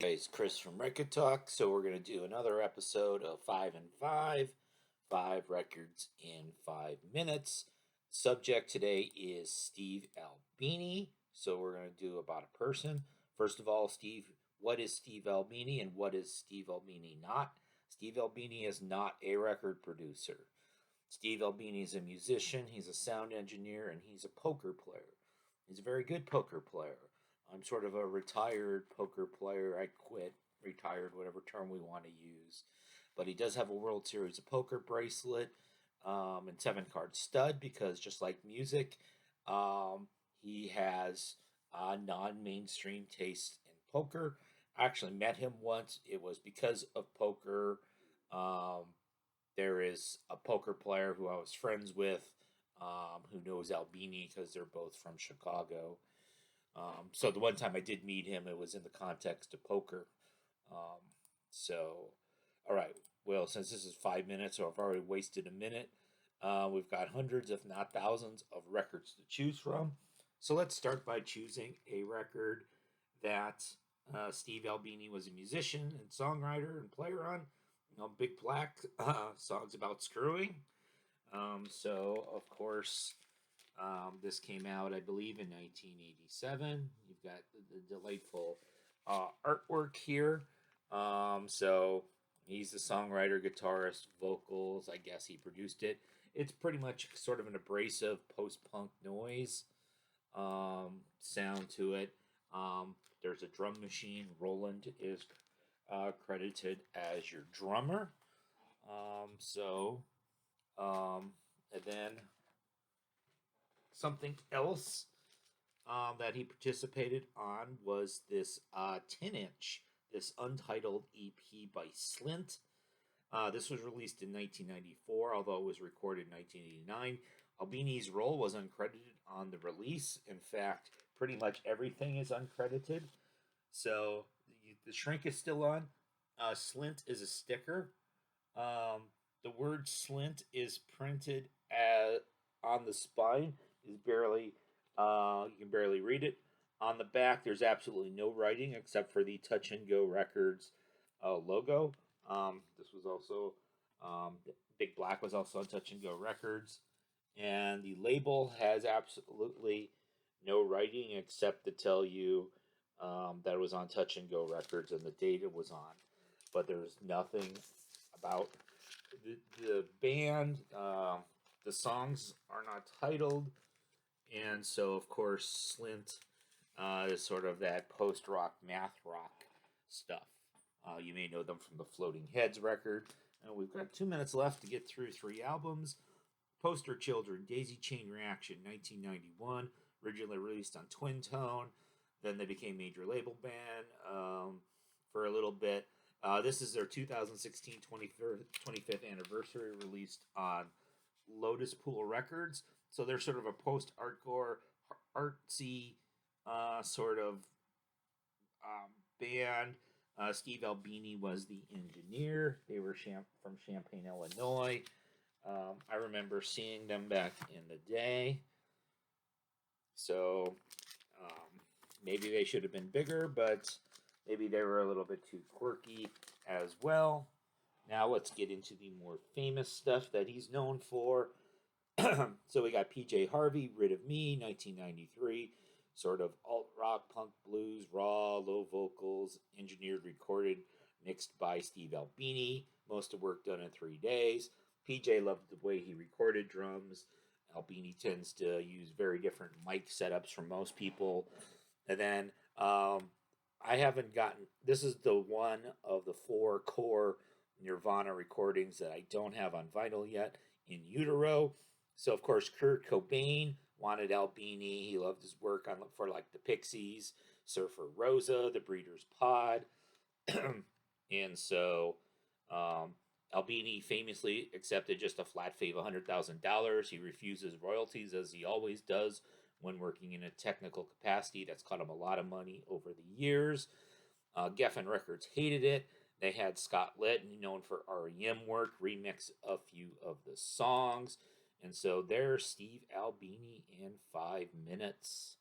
Guys, Chris from Record Talk. So we're gonna do another episode of 5 and 5, 5 records in 5 minutes. Subject today is Steve Albini. So we're gonna do about a person. First of all, Steve, what is Steve Albini and what is Steve Albini not? Steve Albini is not a record producer. Steve Albini is a musician. He's a sound engineer and he's a poker player. He's a very good poker player. I'm sort of a retired poker player. I quit, retired, whatever term we want to use. But he does have a World Series of Poker bracelet and 7 card stud because just like music, he has a non mainstream taste in poker. I actually met him once. It was because of poker. Um, there is a poker player who I was friends with who knows Albini because they're both from Chicago. So the one time I did meet him, it was in the context of poker. Um, so, all right. Well, since this is 5 minutes, so I've already wasted a minute. We've got hundreds, if not thousands, of records to choose from. So let's start by choosing a record that Steve Albini was a musician and songwriter and player on. Big Black songs about screwing. So, of course, this came out, I believe, in 1987. You've got the delightful artwork here. So he's the songwriter, guitarist, vocals. I guess he produced it. It's pretty much sort of an abrasive post-punk noise sound to it. There's a drum machine. Roland is credited as your drummer. So, and then something else that he participated on was this 10 inch, this untitled EP by Slint. This was released in 1994, although it was recorded in 1989. Albini's role was uncredited on the release. In fact, pretty much everything is uncredited. So the shrink is still on. Slint is a sticker. The word Slint is printed on the spine. Is barely you can barely read it. On the back, there's absolutely no writing except for the Touch and Go Records logo. This was also Big Black was also on Touch and Go Records, and the label has absolutely no writing except to tell you that it was on Touch and Go Records and the date it was on. But there's nothing about the band. The songs are not titled, and so of course Slint is sort of that post rock, math rock stuff. You may know them from the Floating Heads record. And we've got 2 minutes left to get through 3 albums. Poster Children, Daisy Chain Reaction, 1991, originally released on Twin Tone. Then they became major label band for a little bit. This is their 2016 25th anniversary, released on Lotus Pool Records. So they're sort of a post-hardcore, artsy sort of band. Steve Albini was the engineer. They were from Champaign, Illinois. I remember seeing them back in the day. So maybe they should have been bigger, but maybe they were a little bit too quirky as well. Now let's get into the more famous stuff that he's known for. So we got PJ Harvey, Rid of Me, 1993. Sort of alt rock, punk blues, raw, low vocals, engineered, recorded, mixed by Steve Albini. Most of work done in 3 days. PJ loved the way he recorded drums. Albini tends to use very different mic setups from most people. And then I haven't gotten, this is the one of the 4 core Nirvana recordings that I don't have on vinyl yet, In Utero. So, of course, Kurt Cobain wanted Albini. He loved his work for like the Pixies, Surfer Rosa, the Breeders' Pod. And so Albini famously accepted just a flat fee of $100,000. He refuses royalties, as he always does when working in a technical capacity. That's cost him a lot of money over the years. Geffen Records hated it. They had Scott Litton, known for REM work, remix a few of the songs. And so there's Steve Albini in 5 minutes.